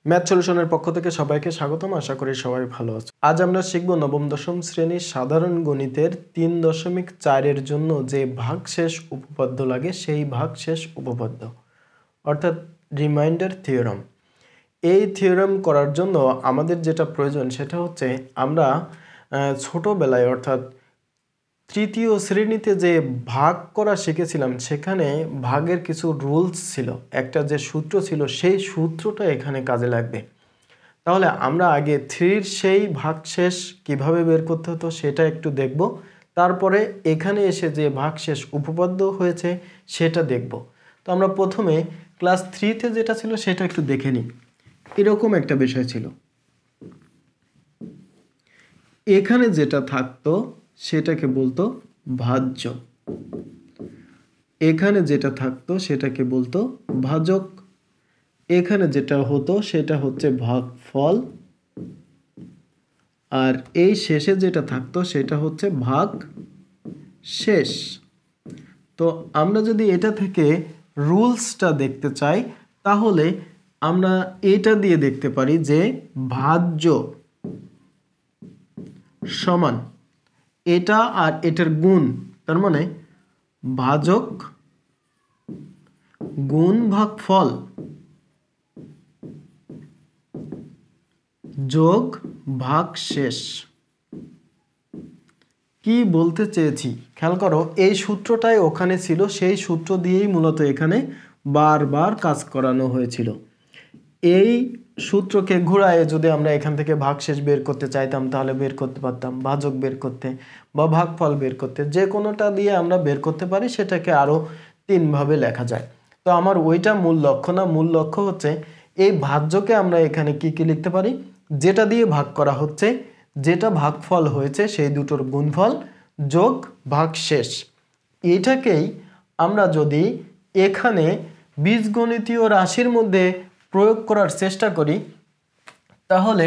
Math সলিউশনের পক্ষ থেকে সবাইকে স্বাগতম। আশা করি সবাই ভালো আছে। আজ আমরা শিখব নবম দশম শ্রেণীর সাধারণ গণিতের 3.4 এর জন্য যে ভাগশেষ উপপাদ্য লাগে সেই ভাগশেষ উপপাদ্য অর্থাৎ রিমাইন্ডার থিওরাম। এই থিওরাম করার জন্য আমাদের যেটা প্রয়োজন সেটা হচ্ছে আমরা ছোটবেলায় অর্থাৎ তৃতীয় শ্রেণীতে যে ভাগ করা শিখেছিলাম সেখানে ভাগের কিছু রুলস ছিল, একটা যে সূত্র ছিল সেই সূত্রটা এখানে কাজে লাগবে। তাহলে আমরা আগে 3 সেই ভাগশেষ কিভাবে বের করতে হতো সেটা একটু দেখব, তারপরে এখানে এসে যে ভাগশেষ উপপাদ্য হয়েছে সেটা দেখব। তো আমরা প্রথমে ক্লাস 3তে যেটা ছিল সেটা একটু দেখে নিই। এরকম একটা বিষয় ছিল, এখানে যেটা থাকতো সেটাকে বলতো ভাজ্য, এখানে যেটা থাকতো সেটাকে বলতো ভাজক, এখানে যেটা হতো সেটা হচ্ছে ভাগফল, আর এই শেষে যেটা থাকতো সেটা হচ্ছে ভাগ শেষ। তো আমরা যদি এটা থেকে রুলসটা দেখতে চাই তাহলে আমরা এটা দিয়ে দেখতে পারি যে ভাজ্য সমান এটা আর এটার গুণ, তার মানে ভাজক গুণ ভাগফল যোগ ভাগশেষ। কি বলতে চেয়েছি খেয়াল করো, এই সূত্রটাই ওখানে ছিল, সেই সূত্র দিয়েই মূলত এখানে বারবার কাজ করানো হয়েছিল। এই সূত্রকে ঘুরায় যদি আমরা এখান থেকে ভাগশেষ বের করতে চাইতাম তাহলে বের করতে পারতাম, ভাজক বের করতে বা ভাগফল বের করতে, যে কোনোটা দিয়ে আমরা বের করতে পারি, সেটাকে আরও 3 ভাবে লেখা যায়। তো আমার ওইটা মূল লক্ষ্য না, মূল লক্ষ্য হচ্ছে এই ভাজ্যকে আমরা এখানে কি কি লিখতে পারি, যেটা দিয়ে ভাগ করা হচ্ছে, যেটা ভাগফল হয়েছে সেই দুটোর গুণফল যোগ ভাগশেষ। এটাকেই আমরা যদি এখানে বীজগণিতীয় রাশির মধ্যে প্রয়োগ করার চেষ্টা করি তাহলে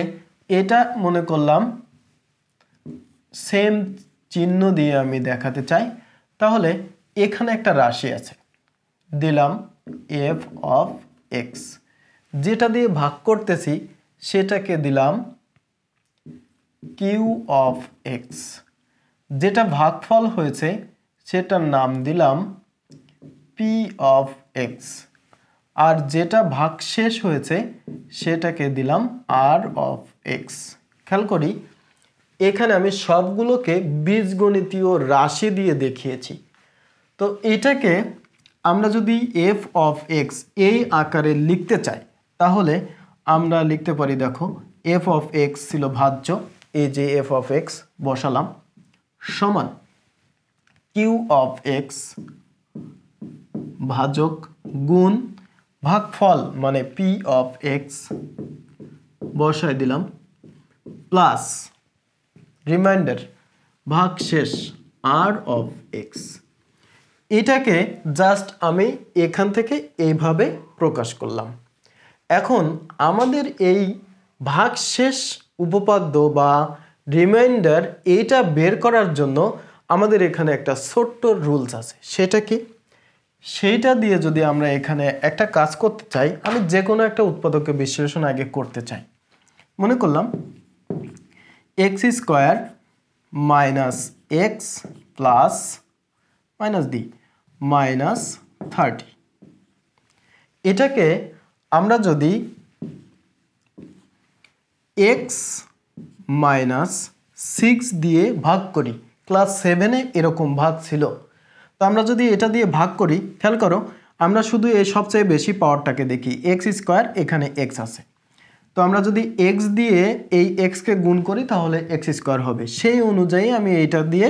এটা মনে করলাম সেম চিহ্ন দিয়ে আমি দেখাতে চাই। তাহলে এখানে একটা রাশি আছে, দিলাম এফ অফ এক্স, যেটা দিয়ে ভাগ করতেছি সেটাকে দিলাম কিউ অফ এক্স, যেটা ভাগফল হয়েছে সেটার নাম দিলাম পি অফ এক্স, আর যেটা ভাগশেষ হয়েছে সেটাকে দিলাম আর অফ এক্স। খেয়াল করি এখানে আমি সবগুলোকে বীজগণিতীয় রাশি দিয়ে দেখিয়েছি। তো এটাকে আমরা যদি এফ অফ এক্স এই আকারে লিখতে চাই তাহলে আমরা লিখতে পারি, দেখো এফ অফ এক্স ছিল ভাজ্য, এই যে এফ অফ এক্স বসালাম, সমান কিউ অফ এক্স ভাজক গুণ ভাগফল মানে পি অফ এক্স বসাই দিলাম, প্লাস রিমাইন্ডার ভাগশেষ আর অফ এক্স। এটাকে জাস্ট আমি এখান থেকে এইভাবে প্রকাশ করলাম। এখন আমাদের এই ভাগশেষ উপপাদ্য বা রিমাইন্ডার এইটা বের করার জন্য আমাদের এখানে একটা ছোট্ট রুলস আছে, সেটা কি, সেইটা দিয়ে যদি আমরা এখানে একটা কাজ করতে চাই, আমি যে কোনো একটা উৎপাদকের বিশ্লেষণ আগে করতে চাই। মনে করলাম x square minus x plus minus D minus 30, এটাকে আমরা যদি এক্স মাইনাস 6 দিয়ে ভাগ করি, ক্লাস 7-এ এরকম ভাগ ছিল, তো আমরা যদি এটা দিয়ে ভাগ করি, খেয়াল করো আমরা শুধু এই সবচেয়ে বেশি পাওয়ারটাকে দেখি, এক্স স্কোয়ার, এখানে এক্স আছে, তো আমরা যদি এক্স দিয়ে এই এক্সকে গুণ করি তাহলে এক্স স্কোয়ার হবে, সেই অনুযায়ী আমি এইটা দিয়ে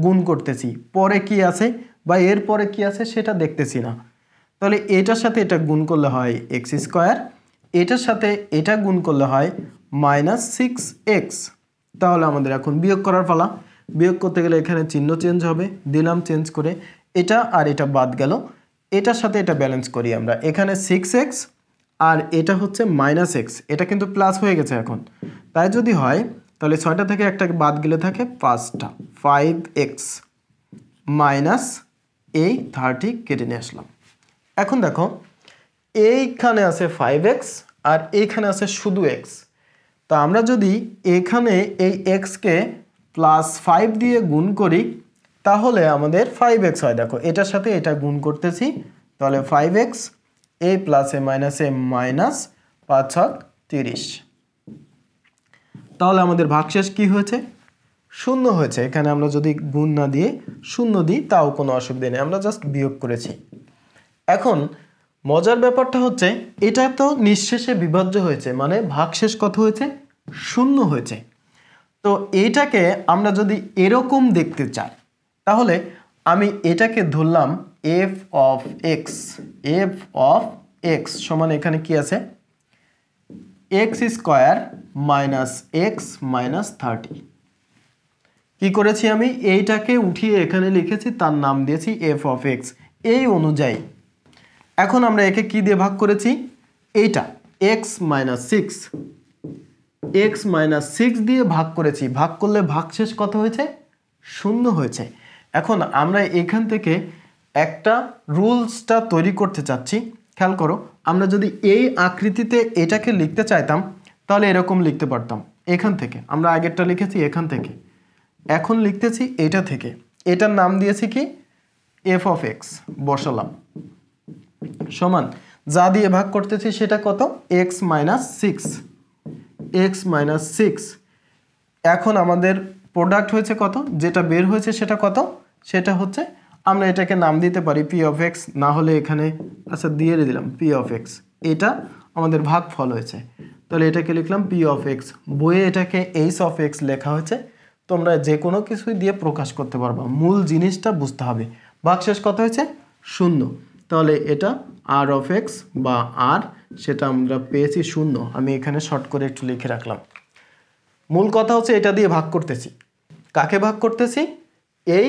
গুণ করতেছি, পরে কি আছে বা এর পরে কি আছে সেটা দেখতেছি না। তাহলে এটার সাথে এটা গুণ করলে হয় এক্স স্কোয়ার, এটার সাথে এটা গুণ করলে হয় মাইনাস 6x। তাহলে আমাদের এখন বিয়োগ করার পালা, বিয়োগ করতে গেলে এখানে চিহ্ন চেঞ্জ হবে, দিলাম চেঞ্জ করে, এটা আর এটা বাদ গেল, এটার সাথে এটা ব্যালেন্স করি আমরা, এখানে 6x আর এটা হচ্ছে মাইনাস এক্স, এটা কিন্তু প্লাস হয়ে গেছে এখন, তাই যদি হয় তাহলে 6টা থেকে একটা বাদ গেলে থাকে 5টা, 5x মাইনাস এই 30 কেটে নিয়ে আসলাম। এখন দেখো এইখানে আছে 5x আর এইখানে আছে শুধু এক্স। তো আমরা যদি এখানে এই এক্সকে +5 দিয়ে গুণ করি তাহলে আমাদের 5x হয়। দেখো এটার সাথে এটা গুণ করতেছি, তাহলে 5x a + a - a minus 5 30। তাহলে আমাদের ভাগশেষ কি হয়েছে? শূন্য হয়েছে। এখানে আমরা যদি গুণ না দিয়ে শূন্য দিই তাও কোনো অসুবিধা নেই, আমরা জাস্ট বিয়োগ করেছি। এখন মজার ব্যাপারটা হচ্ছে এটা তো নিঃশেষে বিভাজ্য হয়েছে, মানে ভাগশেষ কত হয়েছে? শূন্য হয়েছে। তো এইটাকে আমরা যদি এরকম দেখতে চাই তাহলে আমি এটাকে ধরলাম f of x সমান এখানে কি আছে? x² - x - 30। কি করেছি আমি? এইটাকে উঠিয়ে এখানে লিখেছি, তার নাম দিয়েছি f of x। এই অনুযায়ী এখন আমরা একে কি দিয়ে ভাগ করেছি? এইটা x - 6 দিয়ে ভাগ করেছি। ভাগ করলে ভাগশেষ কত হয়েছে? শূন্য হয়েছে। এখন আমরা এখান থেকে একটা রুলসটা তৈরি করতে চাচ্ছি। খেয়াল করো, আমরা যদি এই আকৃতিতে এটাকে লিখতে চাইতাম তাহলে এরকম লিখতে পারতাম। এখান থেকে আমরা আগেরটা লিখেছি এখান থেকে, এখন লিখতেছি এটা থেকে। এটার নাম দিয়েছি কি? f of x বসালাম সমান যা দিয়ে ভাগ করতেছি সেটা কত? x - 6। এখন আমাদের প্রোডাক্ট হয়েছে কত? যেটা বের হয়েছে সেটা কত? সেটা হচ্ছে, আমরা এটাকে নাম দিতে পারি p of x, না হলে এখানে আচ্ছা দিয়ে দিলাম p of x। এটা আমাদের ভাগফল হয়েছে, তাহলে এটাকে লিখলাম p of x। বইয়ে এটাকে h of x লেখা হয়েছে। তোমরা যে কোনো কিছুই দিয়ে প্রকাশ করতে পারবা, মূল জিনিসটা বুঝতে হবে। ভাগশেষ কত হয়েছে? শূন্য। তাহলে এটা r of x বা r, সেটা আমরা পেয়েছি শূন্য। আমি এখানে শর্ট করে একটু লিখে রাখলাম। মূল কথা হচ্ছে এটা দিয়ে ভাগ করতেছি। কাকে ভাগ করতেছি? এই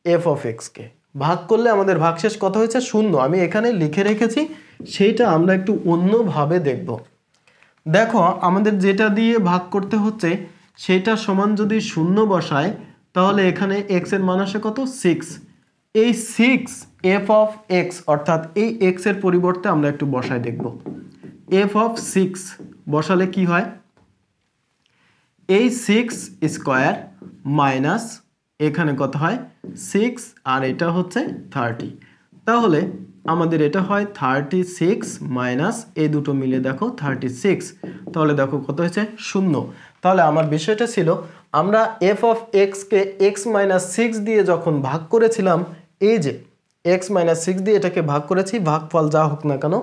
f of x কে ভাগ করলে আমাদের ভাগশেষ কত হয়েছে? শূন্য। আমি এখানে লিখে রেখেছি, সেইটা আমরা একটু অন্যভাবে দেখব। দেখো আমাদের যেটা দিয়ে ভাগ করতে হচ্ছে সেটা সমান যদি শূন্য বসায় তাহলে এখানে x এর মান আসে কত? 6। এই 6 f of x অর্থাৎ এই x এর পরিবর্তে আমরা একটু বসায় দেখব। f of 6 বসালে কি হয়? এই 6² মাইনাস এখানে কত হয়? 6 আর এটা হচ্ছে 30। তাহলে আমাদের এটা হয় 36 মাইনাস এই দুটো মিলে দেখো 36। তাহলে দেখো কত হয়েছে? শূন্য। তাহলে আমার বিষয়টা ছিল আমরা f of x K x - 6 দিয়ে যখন ভাগ করেছিলাম, এই যে x - 6 দিয়ে এটাকে ভাগ করেছি, ভাগফল যা হোক না কেন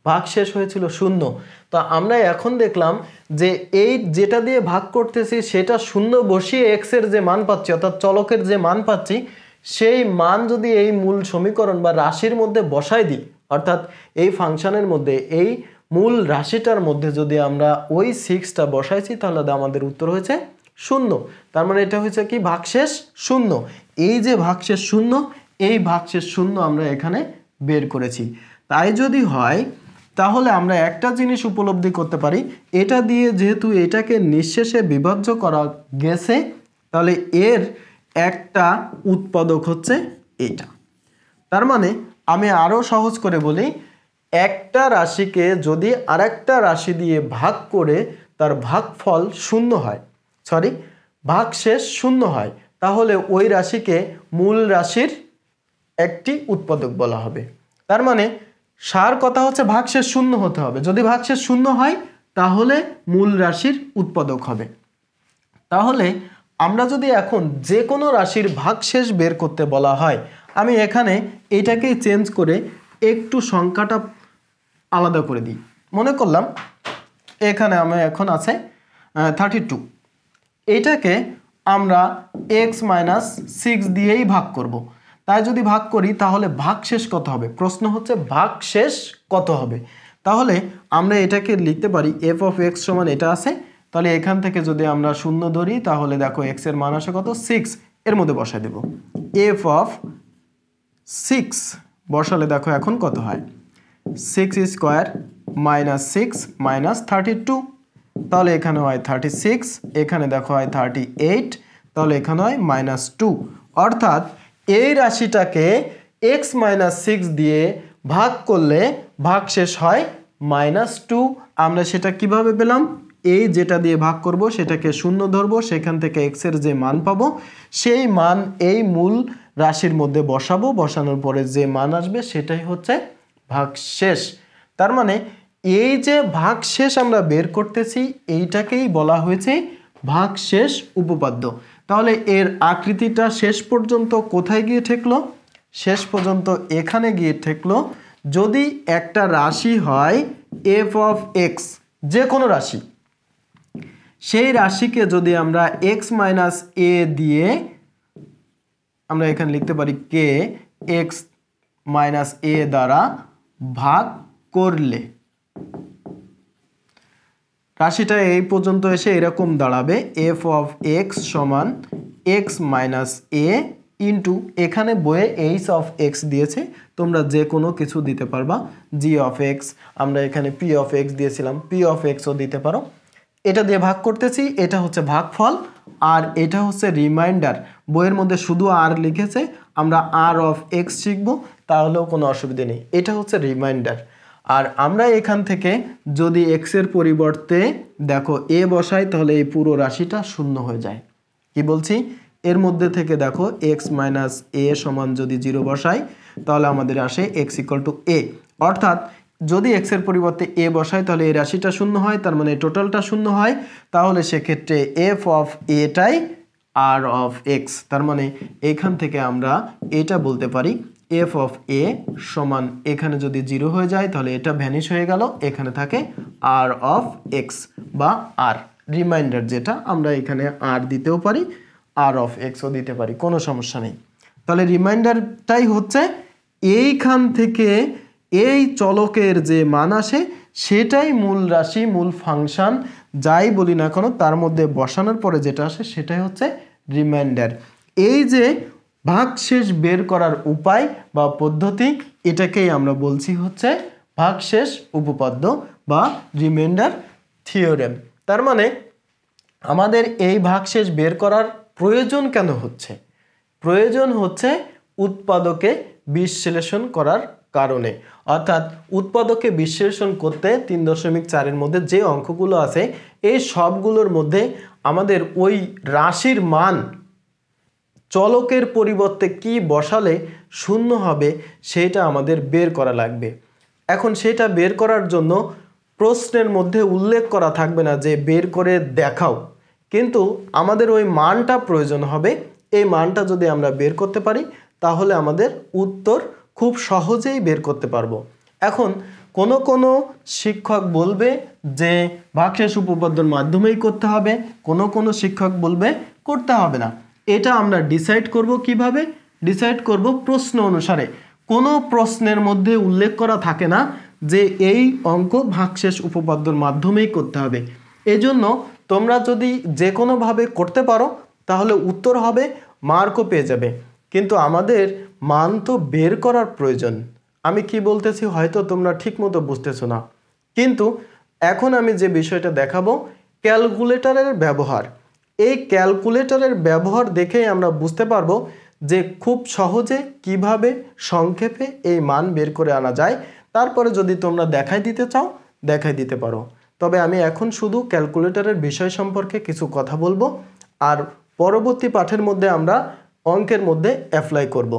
ভাগশেষ হয়েছিল শূন্য। তো আমরা এখন দেখলাম যে এই যেটা দিয়ে ভাগ করতেছি সেটা শূন্য বসিয়ে x এর যে মান পাচ্ছি অর্থাৎ চলকের যে মান পাচ্ছি সেই মান যদি এই মূল সমীকরণ বা রাশির মধ্যে বসাই দিই, অর্থাৎ এই ফাংশনের মধ্যে এই মূল রাশিটার মধ্যে যদি আমরা ওই 6টা বসাইছি তাহলে আমাদের উত্তর হয়েছে শূন্য। তার মানে এটা হচ্ছে কি? ভাগশেষ শূন্য। এই যে ভাগশেষ শূন্য, এই ভাগশেষ শূন্য আমরা এখানে বের করেছি। তাই যদি হয় তাহলে আমরা একটা জিনিস উপলব্ধি করতে পারি, এটা দিয়ে যেহেতু এটাকে নিঃশেষে বিভাজ্য করা গেছে তাহলে এর একটা উৎপাদক হচ্ছে এটা। তার মানে আমি আরও সহজ করে বলি, একটা রাশিকে যদি আরেকটা রাশি দিয়ে ভাগ করে তার ভাগফল শূন্য হয়, ভাগশেষ শূন্য হয়, তাহলে ওই রাশিকে মূল রাশির একটি উৎপাদক বলা হবে। তার মানে সার কথা হচ্ছে ভাগশেষ শূন্য হতে হবে। যদি ভাগশেষ শূন্য হয় তাহলে মূল রাশির উৎপাদক হবে। তাহলে আমরা যদি এখন যে কোনো রাশির ভাগশেষ বের করতে বলা হয়, আমি এখানে এটাকেই চেঞ্জ করে একটু সংখ্যাটা আলাদা করে দিই। মনে করলাম এখানে আমার এখন আছে 32, এইটাকে আমরা x - 6 দিয়েই ভাগ করব। তাই যদি ভাগ করি তাহলে ভাগশেষ কত হবে? প্রশ্ন হচ্ছে ভাগশেষ কত হবে। তাহলে আমরা এটাকে লিখতে পারি f of x সমান এটা আছে, তাহলে এখান থেকে যদি আমরা শূন্য ধরি তাহলে দেখো x এর মান আসে কত? 6। এর মধ্যে বসাই দেব f of 6 বসালে দেখো এখন কত হয়? 6² - 6 - 32। তাহলে এখানে হয় 36, এখানে দেখো হয় 38, তাহলে এখানে হয় -2। অর্থাৎ এই রাশিটাকে x - 6 দিয়ে ভাগ করলে ভাগশেষ হয় -2 আমরা সেটা কিভাবে পেলাম? এই যেটা দিয়ে ভাগ করব সেটাকে শূন্য ধরবো, সেখান থেকে x এর যে মান পাবো সেই মান এই মূল রাশির মধ্যে বসাবো, বসানোর পরে যে মান আসবে সেটাই হচ্ছে ভাগশেষ। তার মানে এই যে ভাগশেষ আমরা বের করতেছি এইটাকেই বলা হয়েছে ভাগশেষ উপপাদ্য। তাহলে এর আকৃতিটা শেষ পর্যন্ত কোথায় গিয়ে ঠেকলো? শেষ পর্যন্ত এখানে গিয়ে ঠেকলো। যদি একটা রাশি হয় f of x, যে কোনো রাশি, সেই রাশিকে যদি আমরা x মাইনাস a দিয়ে আমরা এখানে লিখতে পারি k x মাইনাস a দ্বারা ভাগ করলে রাশিটা এই পর্যন্ত এসে এরকম দাঁড়াবে f of x সমান x মাইনাস a ইন্টু এখানে বইয়ে h of x দিয়েছে, তোমরা যে কোনো কিছু দিতে পারবা, g of x, আমরা এখানে p of x দিয়েছিলাম, p of x ও দিতে পারো। এটা দিয়ে ভাগ করতেছি, এটা হচ্ছে ভাগফল আর এটা হচ্ছে রিমাইন্ডার। বইয়ের মধ্যে শুধু r লিখেছে, আমরা r of x শিখবো, তাহলেও কোনো অসুবিধা নেই। এটা হচ্ছে রিমাইন্ডার। আর আমরা এখান থেকে যদি x এর পরিবর্তে দেখো a বসাই তাহলে এই পুরো রাশিটা শূন্য হয়ে যায়। কি বলছি? এর মধ্যে থেকে দেখো x মাইনাস a সমান যদি 0 বসাই তাহলে আমাদের আসে x ইকুয়াল টু a। অর্থাৎ যদি x এর পরিবর্তে a বসাই তাহলে এই রাশিটা শূন্য হয়, তার মানে টোটালটা শূন্য হয়। তাহলে সেক্ষেত্রে f of a tie r of x। তার মানে এখান থেকে আমরা এটা বলতে পারি f of a সমান, এখানে যদি 0 হয়ে যায় তাহলে এটা ভ্যানিশ হয়ে গেল, এখানে থাকে r of x বা r রিমাইন্ডার, যেটা আমরা এখানে r দিতেও পারি, r of x ও দিতে পারি, কোনো সমস্যা নেই। তাহলে রিমাইন্ডারটাই হচ্ছে এইখান থেকে এই চলকের যে মান আসে সেটাই মূল রাশি, মূল ফাংশন যাই বলি না কেন তার মধ্যে বসানোর পরে যেটা আসে সেটাই হচ্ছে রিমাইন্ডার। এই যে ভাগশেষ বের করার উপায় বা পদ্ধতি, এটাকেই আমরা বলছি হচ্ছে ভাগশেষ উপপাদ্য বা রিমাইন্ডার থিওরেম। তার মানে আমাদের এই ভাগশেষ বের করার প্রয়োজন কেন হচ্ছে? প্রয়োজন হচ্ছে উৎপাদকে বিশ্লেষণ করার কারণে। অর্থাৎ উৎপাদকে বিশ্লেষণ করতে 3.4 এর মধ্যে যে অঙ্কগুলো আছে এই সবগুলোর মধ্যে আমাদের ওই রাশির মান চলকের পরিবর্তে কি বসালে শূন্য হবে সেটা আমাদের বের করা লাগবে। এখন সেটা বের করার জন্য প্রশ্নের মধ্যে উল্লেখ করা থাকবে না যে বের করে দেখাও, কিন্তু আমাদের ওই মানটা প্রয়োজন হবে। এই মানটা যদি আমরা বের করতে পারি তাহলে আমাদের উত্তর খুব সহজেই বের করতে পারবো। এখন কোনো শিক্ষক বলবে যে ভাগশেষ উপপাদ্যর মাধ্যমেই করতে হবে, কোনো শিক্ষক বলবে করতে হবে না। এটা আমরা ডিসাইড করব কিভাবে? ডিসাইড করব প্রশ্ন অনুসারে। কোনো প্রশ্নের মধ্যে উল্লেখ করা থাকে না যে এই অঙ্ক ভাগশেষ উপপাদ্যর মাধ্যমেই করতে হবে। এজন্য তোমরা যদি যে কোনোভাবে করতে পারো তাহলে উত্তর হবে, মার্কও পেয়ে যাবে। কিন্তু আমাদের মান তো বের করার প্রয়োজন। আমি কি বলতেছি হয়তো তোমরা ঠিকমতো বুঝতেছো না, কিন্তু এখন আমি যে বিষয়টা দেখাবো ক্যালকুলেটরের ব্যবহার। এই ক্যালকুলেটরের ব্যবহার দেখেই আমরা বুঝতে পারবো যে খুব সহজে কিভাবে সংক্ষেপে এই মান বের করে আনা যায়। তারপরে যদি তোমরা দেখাই দিতে চাও দেখাই দিতে পারো। তবে আমি এখন শুধু ক্যালকুলেটরের বিষয় সম্পর্কে কিছু কথা বলবো, আর পরবর্তী পাঠের মধ্যে আমরা অঙ্কের মধ্যে অ্যাপ্লাই করব।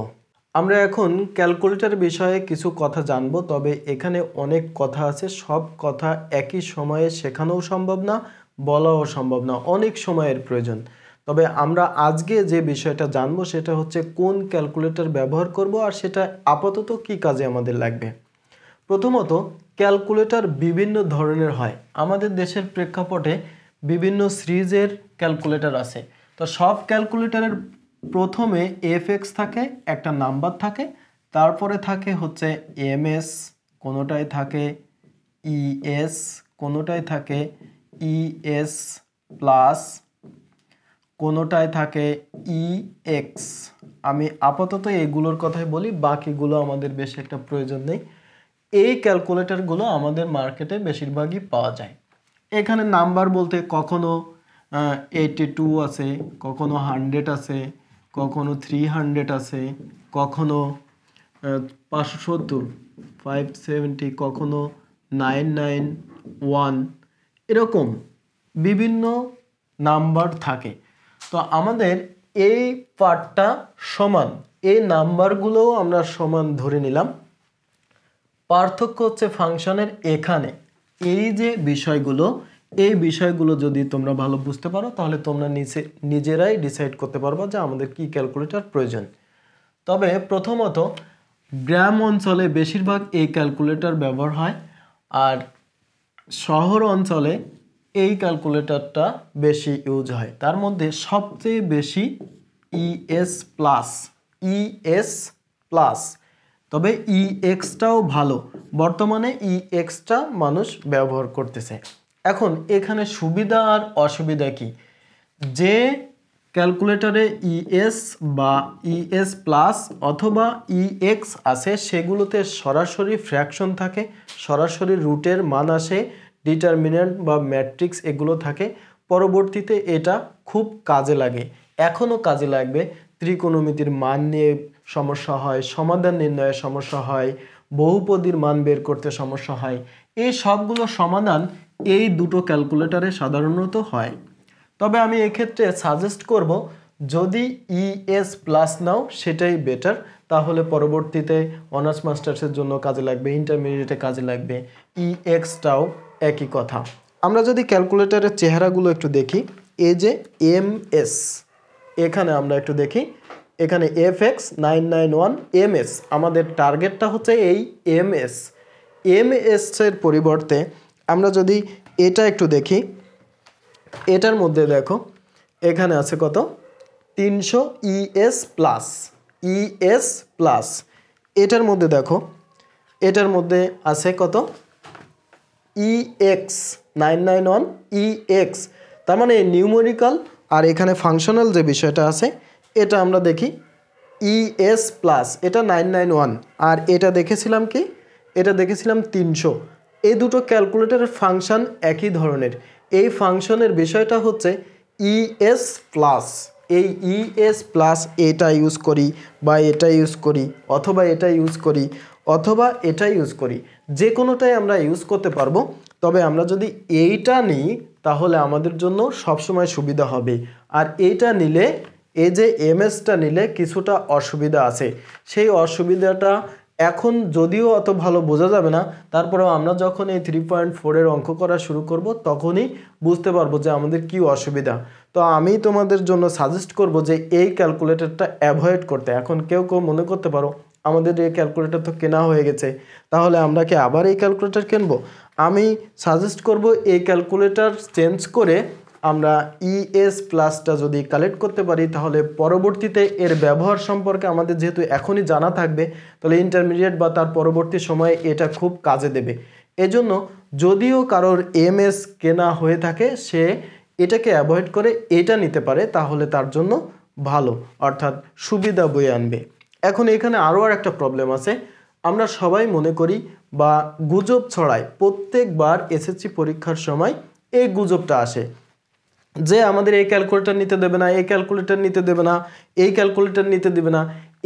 আমরা এখন ক্যালকুলেটর বিষয়ে কিছু কথা জানবো, তবে এখানে অনেক কথা আছে, সব কথা একই সময়ে শেখানোও সম্ভব না, বলাও সম্ভব না, অনেক সময়ের প্রয়োজন। তবে আমরা আজকে যে বিষয়টা জানবো সেটা হচ্ছে কোন ক্যালকুলেটর ব্যবহার করব আর সেটা আপাতত কি কাজে আমাদের লাগবে। প্রথমত ক্যালকুলেটর বিভিন্ন ধরনের হয়। আমাদের দেশের প্রেক্ষাপটে বিভিন্ন সিরিজের ক্যালকুলেটর আছে। তো সব ক্যালকুলেটরের প্রথমে fx থাকে, একটা নাম্বার থাকে, তারপরে থাকে হচ্ছে ms, কোনোটায় থাকে es, কোনোটায় থাকে es প্লাস, কোনোটায় থাকে ex। আমি আপাতত এগুলোর কথাই বলি, বাকিগুলো আমাদের বেশি একটা প্রয়োজন নেই। এই ক্যালকুলেটরগুলো আমাদের মার্কেটে বেশিরভাগই পাওয়া যায়। এখানে নাম্বার বলতে কখনো 82 আছে, কখনো 100 আছে, কখনো 300 আছে, কখনো 570 570, কখনো 991 এরকম বিভিন্ন নাম্বার থাকে। তো আমাদের এই পার্টটা সমান, এই নাম্বারগুলোও আমরা সমান ধরে নিলাম। পার্থক্য হচ্ছে ফাংশনের এখানে এই যে বিষয়গুলো, এই বিষয়গুলো যদি তোমরা ভালো বুঝতে পারো তাহলে তোমরা নিজেরাই ডিসাইড করতে পারবে যে আমাদের কি ক্যালকুলেটর প্রয়োজন। তবে প্রথমত গ্রাম অঞ্চলে বেশিরভাগ এই ক্যালকুলেটর ব্যবহার হয়, আর শহর অঞ্চলে এই ক্যালকুলেটরটা বেশি ইউজ হয়। তার মধ্যে সবচেয়ে বেশি ইএস প্লাস, তবে ইএক্সটাও ভালো, বর্তমানে ইএক্সটা মানুষ ব্যবহার করতেছে। এখন এখানে সুবিধা আর অসুবিধা কি? যে ক্যালকুলেটরে ইএস বা ইএস প্লাস অথবা ইএক্স আছে সেগুলোতে সরাসরি ফ্র্যাকশন থাকে, সরাসরি রুটের মান আসে, ডিটারমিন্যান্ট বা ম্যাট্রিক্স এগুলো থাকে। পরবর্তীতে এটা খুব কাজে লাগে, এখনও কাজে লাগবে। ত্রিকোণমিতির মান নিয়ে সমস্যা হয়, সমাধান নির্ণয়ে সমস্যা হয়, বহুপদীর মান বের করতে সমস্যা হয়। এই সবগুলো সমাধান এই দুটো ক্যালকুলেটরে সাধারণত হয়। তবে আমি এক্ষেত্রে সাজেস্ট করব যদি ইএস প্লাস নাও সেটাই বেটার, তাহলে পরবর্তীতে অনার্স মাস্টার্সের জন্য কাজে লাগবে, ইন্টারমিডিয়েটে কাজে লাগবে। ইএক্সটাও একই কথা। আমরা যদি ক্যালকুলেটরের চেহারাগুলো একটু দেখি, এই যে এমএস, এখানে আমরা একটু দেখি, এখানে FX 991 MS, আমাদের টার্গেটটা হচ্ছে এই এমএস এর পরিবর্তে আমরা যদি এটা একটু দেখি, এটার মধ্যে দেখো এখানে আছে কত 300 ES প্লাস। এটার মধ্যে দেখো, এটার মধ্যে আছে কত EX 991 EX। তার মানে নিউমেরিক্যাল আর এখানে ফাংশনাল যে বিষয়টা আছে এটা আমরা দেখি ES প্লাস, এটা 991, আর এটা দেখেছিলাম কি, এটা দেখেছিলাম 300। এই দুটো ক্যালকুলেটরের ফাংশন একই ধরনের। এই ফাংশনের বিষয়টা হচ্ছে ES প্লাস, এই ES প্লাস এটা ইউজ করি বা এটা ইউজ করি অথবা এটা ইউজ করি অথবা এটা ইউজ করি, যে কোনোটাই আমরা ইউজ করতে পারবো। তবে আমরা যদি এইটা নিই তাহলে আমাদের জন্য সবসময় সুবিধা হবে। আর এইটা নিলে, এই যে এমএসটা নিলে কিছুটা অসুবিধা আছে। সেই অসুবিধাটা এখন যদিও অত ভালো বোঝা যাবে না, তারপরেও আমরা যখন এই 3.4 অঙ্ক করা শুরু করব তখনই বুঝতে পারবো যে আমাদের কি অসুবিধা। তো আমি তোমাদের জন্য সাজেস্ট করব যে এই ক্যালকুলেটরটা অ্যাভয়েড করতে। এখন কেউ মনে করতে পারো আমাদের এই ক্যালকুলেটর তো কেনা হয়ে গেছে, তাহলে আমরা কি আবার এই ক্যালকুলেটর কিনবো? আমি সাজেস্ট করব এই ক্যালকুলেটর চেঞ্জ করে আমরা ইএস প্লাসটা যদি কালেক্ট করতে পারি তাহলে পরবর্তীতে এর ব্যবহার সম্পর্কে আমাদের যেহেতু এখনই জানা থাকবে, তাহলে ইন্টারমিডিয়েট বা তার পরবর্তী সময়ে এটা খুব কাজে দেবে। এজন্য যদিও কারোর এমএস কেনা হয়ে থাকে সে এটাকে অ্যাভয়েড করে এটা নিতে পারে, তাহলে তার জন্য ভালো, অর্থাৎ সুবিধা বয়ে আনবে। এখন এখানে আরও একটা প্রবলেম আছে। আমরা সবাই মনে করি বা গুজব ছড়াই, প্রত্যেকবার এসএসসি পরীক্ষার সময় এই গুজবটা আসে যে আমাদের এই ক্যালকুলেটর নিতে দেবে না, এই ক্যালকুলেটর নিতে দেবে না, এই ক্যালকুলেটর নিতে দেবে না।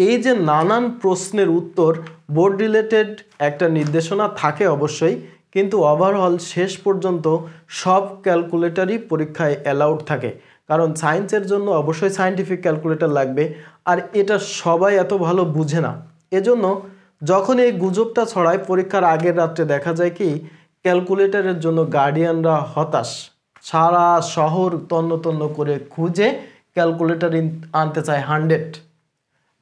এই যে নানান প্রশ্নের উত্তর, বোর্ড রিলেটেড একটা নির্দেশনা থাকে অবশ্যই, কিন্তু ওভারঅল শেষ পর্যন্ত সব ক্যালকুলেটরই পরীক্ষায় অ্যালাউড থাকে। কারণ সায়েন্সের জন্য অবশ্যই সায়েন্টিফিক ক্যালকুলেটর লাগবে, আর এটা সবাই এত ভালো বুঝে না। এজন্য যখন এই গুজবটা ছড়ায় পরীক্ষার আগের রাত্রে দেখা যায় কি ক্যালকুলেটরের জন্য গার্ডিয়ানরা হতাশ, সারা শহর তন্ন তন্ন করে খুঁজে ক্যালকুলেটর আনতে চায়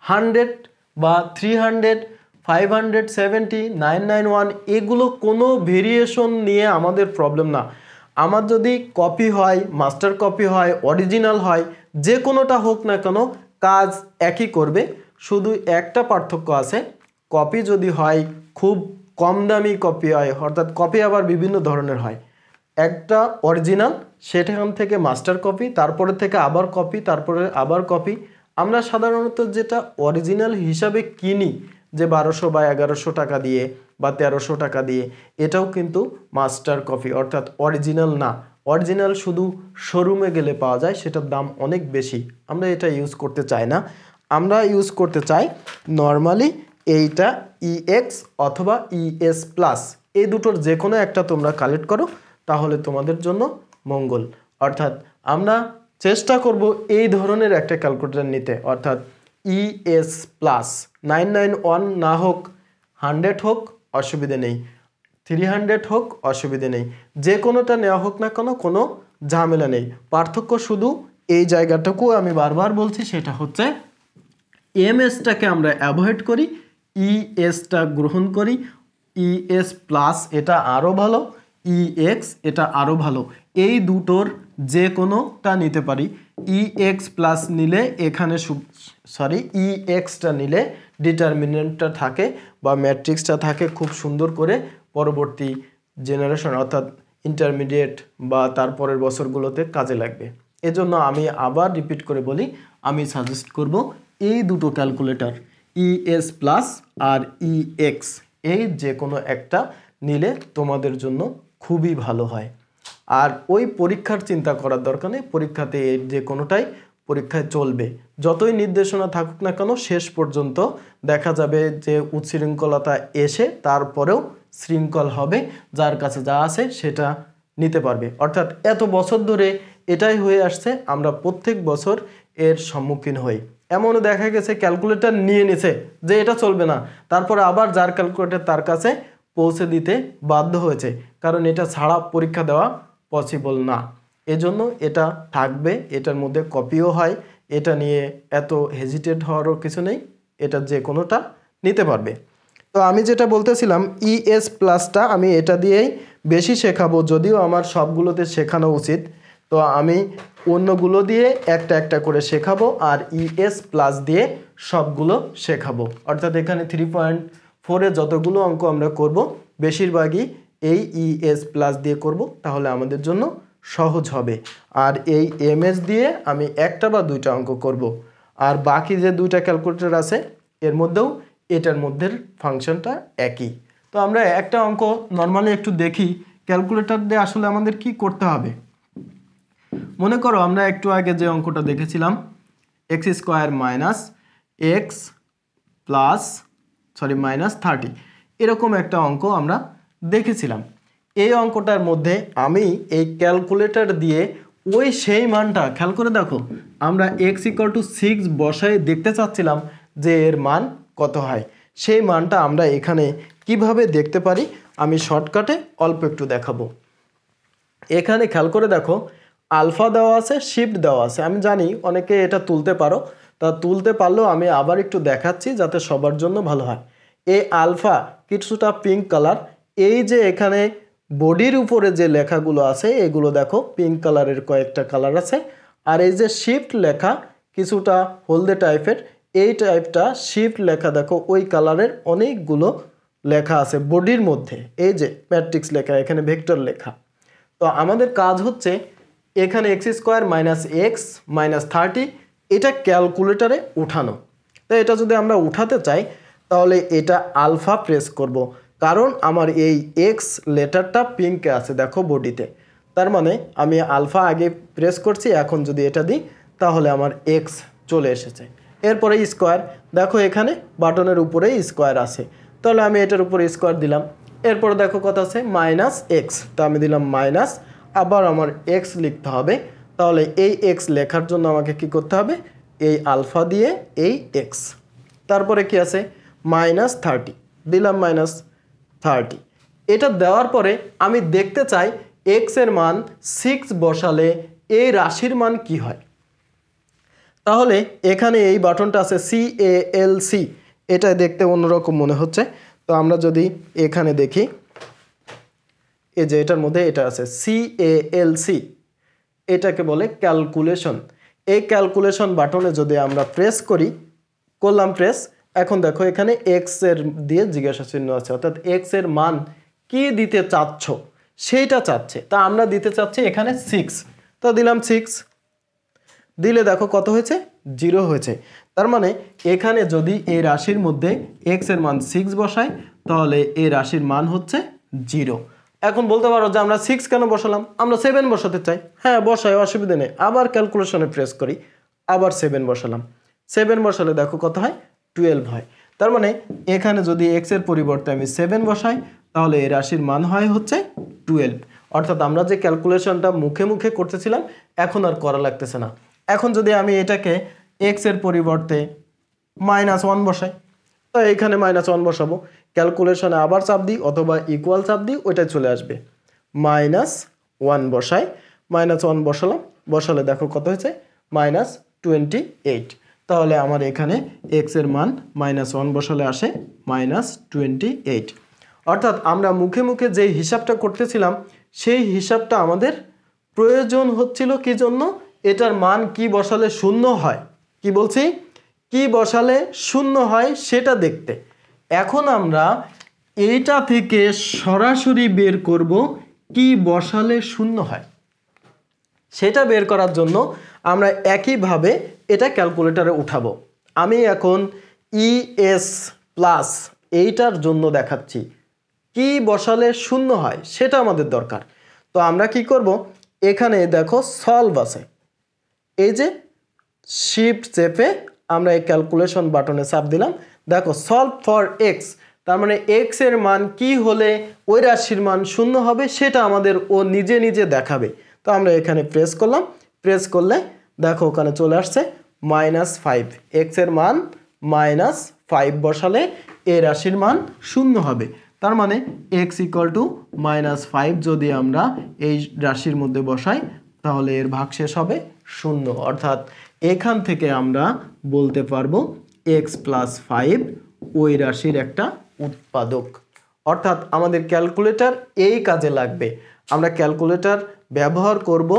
100 বা 300, 570, 991, এগুলো কোনো ভেরিয়েশন নিয়ে আমাদের প্রবলেম না। আমার যদি কপি হয়, মাস্টার কপি হয়, অরিজিনাল হয়, যে কোনোটা হোক না কেন কাজ একই করবে। শুধু একটা পার্থক্য আছে, কপি যদি হয় খুব কম দামি কপি হয়, অর্থাৎ কপি আবার বিভিন্ন ধরনের হয়। একটা অরিজিনাল, সেখান থেকে মাস্টার কপি, তারপরে থেকে আবার কপি, তারপরে আবার কপি। আমরা সাধারণত যেটা অরিজিনাল হিসাবে কিনি যে 1200 বা 1100 টাকা দিয়ে বা 1300 টাকা দিয়ে, এটাও কিন্তু মাস্টার কপি, অর্থাৎ অরিজিনাল না। অরিজিনাল শুধু শোরুমে গেলে পাওয়া যায়, সেটার দাম অনেক বেশি। আমরা এটা ইউজ করতে চাই না, আমরা ইউজ করতে চাই নর্মালি এইটা ইএক্স অথবা ইএস প্লাস, এই দুটোর যে কোনো একটা তোমরা কালেক্ট করো তাহলে তোমাদের জন্য মঙ্গল। অর্থাৎ আমরা চেষ্টা করব এই ধরনের একটা ক্যালকুলেটর নিতে, অর্থাৎ ES প্লাস 991 না হোক, 100 হোক অসুবিধে নেই, 300 হোক অসুবিধে নেই, যে কোনোটা নেওয়া হোক না কেন কোনো ঝামেলা নেই। পার্থক্য শুধু এই জায়গাটুকু আমি বারবার বলছি, সেটা হচ্ছে এমএসটাকে আমরা অ্যাভয়েড করি, ইএসটা গ্রহণ করি। ES প্লাস এটা আরও ভালো, EX এটা আরও ভালো, এই দুটোর যে কোনোটা নিতে পারি। EX প্লাস নিলে এখানে EXটা নিলে ডিটারমিনেন্টটা থাকে বা ম্যাট্রিক্সটা থাকে খুব সুন্দর করে, পরবর্তী জেনারেশন অর্থাৎ ইন্টারমিডিয়েট বা তারপরের বছরগুলোতে কাজে লাগবে। এজন্য আমি আবার রিপিট করে বলি, আমি সাজেস্ট করব এই দুটো ক্যালকুলেটর ES প্লাস আর EX, এই যে কোনো একটা নিলে তোমাদের জন্য খুবই ভালো হয়। আর ওই পরীক্ষার চিন্তা করার দরকার নেই, পরীক্ষাতে যে কোনোটাই পরীক্ষায় চলবে, যতই নির্দেশনা থাকুক না কেন শেষ পর্যন্ত দেখা যাবে যে উচ্ছৃঙ্খলতা এসে তারপরেও শৃঙ্খল হবে, যার কাছে যা আছে সেটা নিতে পারবে। অর্থাৎ এত বছর ধরে এটাই হয়ে আসছে, আমরা প্রত্যেক বছর এর সম্মুখীন হই। এমনও দেখা গেছে ক্যালকুলেটর নিয়ে নিছে যে এটা চলবে না, তারপরে আবার যার ক্যালকুলেটর তার কাছে পৌঁছে দিতে বাধ্য হয়েছে, কারণ এটা ছাড়া পরীক্ষা দেওয়া পসিবল না। এজন্য এটা থাকবে, এটার মধ্যে কপিও হয়, এটা নিয়ে এত হেজিটেট হওয়ারও কিছু নেই, এটা যে কোনোটা নিতে পারবে। তো আমি যেটা বলতেছিলাম ES প্লাসটা আমি এটা দিয়েই বেশি শেখাবো, যদিও আমার সবগুলোতে শেখানো উচিত, তো আমি অন্যগুলো দিয়ে একটা একটা করে শেখাবো আর ES প্লাস দিয়ে সবগুলো শেখাবো। অর্থাৎ এখানে 3.4-এ যতগুলো অঙ্ক আমরা করব বেশিরভাগই এই ES প্লাস দিয়ে করব, তাহলে আমাদের জন্য সহজ হবে। আর এই MS দিয়ে আমি একটা বা দুইটা অঙ্ক করব, আর বাকি যে দুইটা ক্যালকুলেটর আছে এর মধ্যেও এটার মধ্যে ফাংশনটা একই। তো আমরা একটা অঙ্ক নর্মালি একটু দেখি ক্যালকুলেটর দিয়ে আসলে আমাদের কি করতে হবে। মনে করো আমরা একটু আগে যে অঙ্কটা দেখেছিলাম x² - x প্লাস -30, এরকম একটা অঙ্ক আমরা দেখেছিলাম। এই অঙ্কটার মধ্যে আমি এই ক্যালকুলেটর দিয়ে ওই সেই মানটা খেয়াল করে দেখো, আমরা x = 6 বসায় দেখতে চাচ্ছিলাম যে এর মান কত হয়। সেই মানটা আমরা এখানে কিভাবে দেখতে পারি আমি শর্টকাটে অল্প একটু দেখাবো। এখানে খেয়াল করে দেখো আলফা দেওয়া আছে, শিফট দেওয়া আছে, আমি জানি অনেকে এটা তুলতে পারো, তা তুলতে পারলেও আমি আবার একটু দেখাচ্ছি যাতে সবার জন্য ভালো হয়। এই আলফা কিছুটা পিঙ্ক কালার, এই যে এখানে বডির উপরে যে লেখাগুলো আছে এগুলো দেখো পিঙ্ক কালারের কয়েকটা কালার আছে, আর এই যে শিফট লেখা কিছুটা হলদে টাইপের, এই টাইপটা শিফট লেখা দেখো ওই কালারের অনেকগুলো লেখা আছে বডির মধ্যে, এই যে ম্যাট্রিক্স লেখা, এখানে ভেক্টর লেখা। তো আমাদের কাজ হচ্ছে এখানে x² - x -30 এটা ক্যালকুলেটরে উঠানো। তো এটা যদি আমরা উঠাতে চাই তাহলে এটা আলফা প্রেস করব, কারণ আমার এই x লেটারটা পিঙ্কে আছে দেখো বডিতে, তার মানে আমি আলফা আগে প্রেস করছি, এখন যদি এটা দিই তাহলে আমার x চলে এসেছে। এরপরে স্কোয়ার দেখো এখানে বাটনের উপরে স্কোয়ার আছে, তাহলে আমি এটার উপরে স্কোয়ার দিলাম। এরপরে দেখো কত আছে -x, তো আমি দিলাম মাইনাস, আবার আমার x লিখতে হবে, তাহলে এই x লেখার জন্য আমাকে কি করতে হবে, এই আলফা দিয়ে এই x, তারপরে কি আছে -30 দিলাম -30। এটা দেওয়ার পরে আমি দেখতে চাই x এর মান 6 বসালে এই রাশির মান কি হয়। তাহলে এখানে এই বাটনটা আছে CALC, এটা দেখতে অন্যরকম মনে হচ্ছে, তো আমরা যদি এখানে দেখি এই যে এটার মধ্যে এটা আছে CALC, এটাকে বলে ক্যালকুলেশন। এই ক্যালকুলেশন বাটনে যদি আমরা প্রেস করি, করলাম প্রেস, এখন দেখো এখানে x এর দিয়ে জিজ্ঞাসা চিহ্ন আছে, অর্থাৎ x এর মান কি দিতে চাচ্ছ সেইটা চাচ্ছে, তা আমরা দিতে চাচ্ছি এখানে 6, তো দিলাম 6, দিলে দেখো কত হয়েছে 0 হয়েছে। তার মানে এখানে যদি এই রাশির মধ্যে x এর মান 6 বসাই তাহলে এই রাশির মান হচ্ছে 0। এখন বলতে পারো যে আমরা 6 কেন বসালাম, আমরা 7 বসাতে চাই, হ্যাঁ বসাই, অসুবিধা নেই। আবার ক্যালকুলেশনে প্রেস করি, আবার 7 বসালাম, 7 বসালে দেখো কত হয় 12 হয়। তার মানে এখানে যদি x এর পরিবর্তে আমি 7 বসাই তাহলে এই রাশির মান হয় হচ্ছে 12। অর্থাৎ আমরা যে ক্যালকুলেশনটা মুখে মুখে করতেছিলাম এখন আর করা লাগতেছে না। এখন যদি আমি এটাকে x এর পরিবর্তে -1 বসাই, তো এখানে -1 বসাবো, ক্যালকুলেশনে আবার চাপ দিই অথবা ইকুয়াল চাপ দিই, ওইটাই চলে আসবে। -1 বসাই, -1 বসালাম, বসালে দেখো কত হয়েছে -28। তাহলে আমার এখানে x এর মান -1 বসালে আসে -28। অর্থাৎ আমরা মুখে মুখে যে হিসাবটা করতেছিলাম সেই হিসাবটা আমাদের প্রয়োজন হচ্ছিল কি জন্য? এটার মান কি বসালে শূন্য হয়, কি বলছি, কি বসালে শূন্য হয় সেটা দেখতে। এখন আমরা এইটা থেকে সরাসরি বের করব কি বসালে শূন্য হয়। সেটা বের করার জন্য আমরা একইভাবে এটা ক্যালকুলেটরে উঠাবো। আমি এখন ES প্লাস এইটার জন্য দেখাচ্ছি কি বসালে শূন্য হয় সেটা আমাদের দরকার। তো আমরা কি করব, এখানে দেখো সলভ আছে, এই যে শিফট চেপে আমরা এই ক্যালকুলেশন বাটনে চাপ দিলাম, দেখো সলভ ফর এক্স, তার মানে এক্স এর মান কি হলে ওই রাশির মান শূন্য হবে সেটা আমাদের ও নিজে নিজে দেখাবে। তো আমরা এখানে প্রেস করলাম, প্রেস করলে দেখো ওখানে চলে আসছে -5, এক্স এর মান -5 বসালে এই রাশির মান শূন্য হবে। তার মানে x = -5 যদি আমরা এই রাশির মধ্যে বসাই তাহলে এর ভাগশেষ হবে 0। অর্থাৎ এখান থেকে আমরা বলতে পারবো x + 5 ওই রাশির একটা উৎপাদক। অর্থাৎ আমাদের ক্যালকুলেটর এই কাজে লাগবে। আমরা ক্যালকুলেটর ব্যবহার করব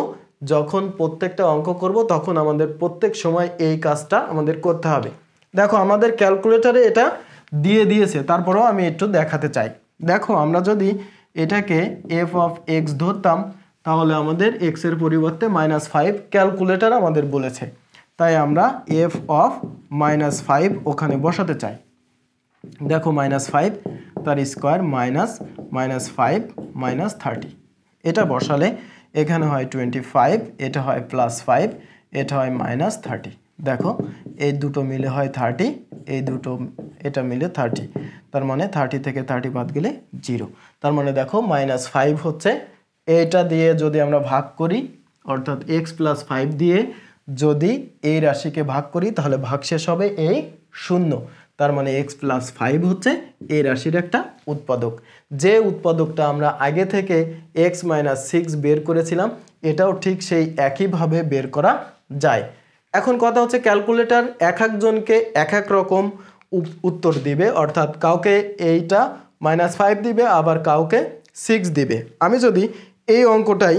যখন প্রত্যেকটা অঙ্ক করব, তখন আমাদের প্রত্যেক সময় এই কাজটা আমাদের করতে হবে। দেখো আমাদের ক্যালকুলেটরে এটা দিয়ে দিয়েছে, তারপরেও আমি একটু দেখাতে চাই। দেখো আমরা যদি এটাকে f(x) ধরতাম তাহলে আমাদের x এর পরিবর্তে -5 ক্যালকুলেটর আমাদের বলেছে, তাই আমরা f(-5) ওখানে বসাতে চাই। দেখো -5 তার স্কোয়ার -5 -30, এটা বসালে এখানে হয় 25, এটা হয় +5, এটা হয় -30। দেখো এই দুটো মিলে হয় 30, এই দুটো এটা মিলে 30, তার মানে 30 থেকে 30 বাদ গেলে 0। তার মানে দেখো -5 হচ্ছে, এটা দিয়ে যদি আমরা ভাগ করি অর্থাৎ x + 5 দিয়ে যদি এই রাশিকে ভাগ করি তাহলে ভাগশেষ হবে এই 0। তার মানে x + 5 হচ্ছে এই রাশির একটা উৎপাদক। যে উৎপাদকটা আমরা আগে থেকে x - 6 বের করেছিলাম এটাও ঠিক সেই একইভাবে বের করা যায়। এখন কথা হচ্ছে ক্যালকুলেটর এক একজনকে এক এক রকম উত্তর দিবে, অর্থাৎ কাউকে এইটা -5 দিবে আবার কাউকে 6 দিবে। আমি যদি এই অঙ্কটাই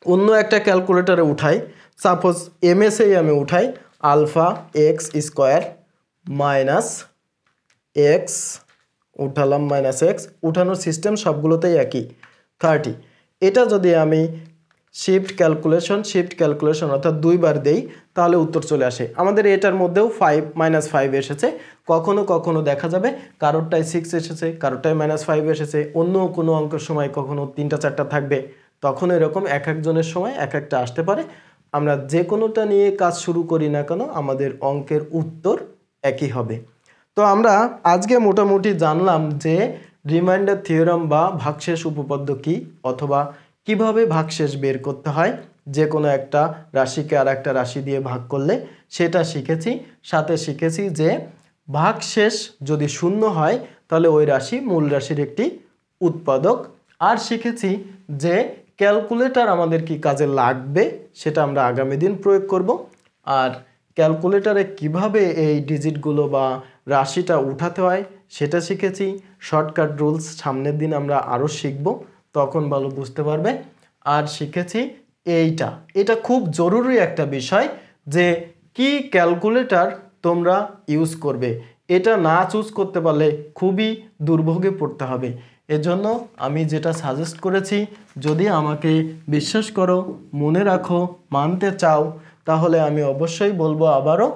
অন্য একটা ক্যালকুলেটরে উঠাই, সাপোজ MSAই আমি উঠাই, α(x² - x) উঠালাম -x, উঠানোর সিস্টেম সবগুলোতেই একই 30। এটা যদি আমি শিফট ক্যালকুলেশন অর্থাৎ 2 বার দেই তাহলে উত্তর চলে আসে। আমাদের এটার মধ্যেও -5 এসেছে, কখনো কখনো দেখা যাবে কারোরটায় 6 এসেছে, কারোরটায় -5 এসেছে, অন্য কোনো অঙ্কের সময় কখনো 3টা 4টা থাকবে, তখন এরকম এক একজনের সময় এক একটা আসতে পারে। আমরা যে কোনোটা নিয়ে কাজ শুরু করি না কেন আমাদের অঙ্কের উত্তর একই হবে। তো আমরা আজকে মোটামুটি জানলাম যে রিমাইন্ডার থিওরাম বা ভাগশেষ উপপাদ্য কি, অথবা কিভাবে ভাগশেষ বের করতে হয়, যে কোনো একটা রাশিকে আর একটা রাশি দিয়ে ভাগ করলে সেটা শিখেছি। সাথে শিখেছি যে ভাগশেষ যদি শূন্য হয় তাহলে ওই রাশি মূল রাশির একটি উৎপাদক। আর শিখেছি যে ক্যালকুলেটর আমাদের কি কাজে লাগবে সেটা আমরা আগামী দিন প্রয়োগ করব। আর ক্যালকুলেটরে কিভাবে এই ডিজিটগুলো বা রাশিটা উঠাতে হয় সেটা শিখেছি। শর্টকাট রুলস সামনের দিন আমরা আরও শিখব, তখন ভালো বুঝতে পারবে। আর শিখেছি এটা খুব জরুরি একটা বিষয় যে কি ক্যালকুলেটর তোমরা ইউজ করবে, এটা না চুজ করতে পারলে খুবই দুর্ভোগে পড়তে হবে। এজন্য আমি যেটা সাজেস্ট করেছি, যদি আমাকে বিশ্বাস করো, মনে রাখো, মানতে চাও, তাহলে আমি অবশ্যই বলবো আবারও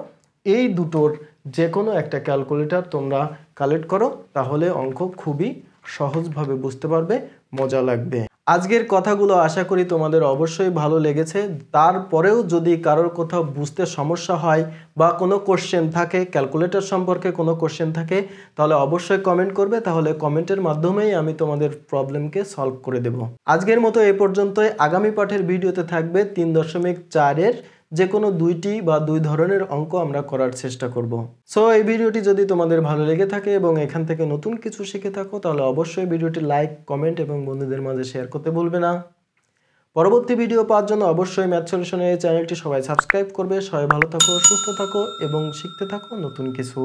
এই দুটোর যে কোনো একটা ক্যালকুলেটর তোমরা কালেক্ট করো, তাহলে অঙ্ক খুবই সহজভাবে বুঝতে পারবে, মজা লাগবে। আজকের কথাগুলো আশা করি তোমাদের অবশ্যই ভালো লেগেছে। তারপরেও যদি কারোর কোথাও বুঝতে সমস্যা হয় বা কোনো কোশ্চেন থাকে, ক্যালকুলেটর সম্পর্কে কোনো কোশ্চেন থাকে, তাহলে অবশ্যই কমেন্ট করবে। তাহলে কমেন্টের মাধ্যমেই আমি তোমাদের প্রবলেমকে সলভ করে দেব। আজকের মতো এই পর্যন্তই। আগামী পাঠের ভিডিওতে থাকবে 3.4-এর যে কোনো দুইটি বা দুই ধরনের অঙ্ক আমরা করার চেষ্টা করব। সো এই ভিডিওটি যদি তোমাদের ভালো লেগে থাকে এবং এখান থেকে নতুন কিছু শিখে থাকো, তাহলে অবশ্যই ভিডিওটি লাইক, কমেন্ট এবং বন্ধুদের মাঝে শেয়ার করতে ভুলবে না। পরবর্তী ভিডিও পাওয়ার জন্য অবশ্যই ম্যাথ সলিউশনের এই চ্যানেলটি সবাই সাবস্ক্রাইব করবে। সবাই ভালো থাকো, সুস্থ থাকো এবং শিখতে থাকো নতুন কিছু।